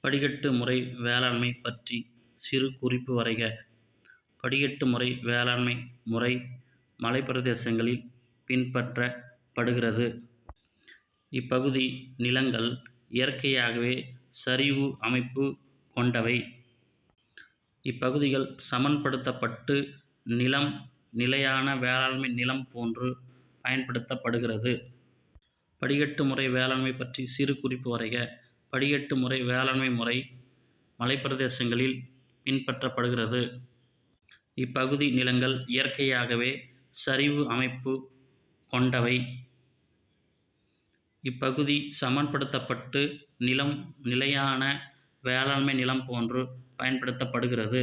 படிக்கட்டு முறை வேளாண்மை பற்றி சிறு குறிப்பு வரைக. படிக்கட்டு முறை வேளாண்மை முறை மலைப்பிரதேசங்களில் பின்பற்றப்படுகிறது. இப்பகுதி நிலங்கள் இயற்கையாகவே சரிவு அமைப்பு கொண்டவை. இப்பகுதிகள் சமன்படுத்தப்பட்டு நிலம் நிலையான வேளாண்மை நிலம் போன்று பயன்படுத்தப்படுகிறது. படிக்கட்டு முறை வேளாண்மை பற்றி சிறு குறிப்பு வரைக. படிக்கட்டு முறை வேளாண்மை முறை மலைப்பிரதேசங்களில் பின்பற்றப்படுகிறது. இப்பகுதி நிலங்கள் இயற்கையாகவே சரிவு அமைப்பு கொண்டவை. இப்பகுதி சமன்படுத்தப்பட்டு நிலம் நிலையான வேளாண்மை நிலம் போன்று பயன்படுத்தப்படுகிறது.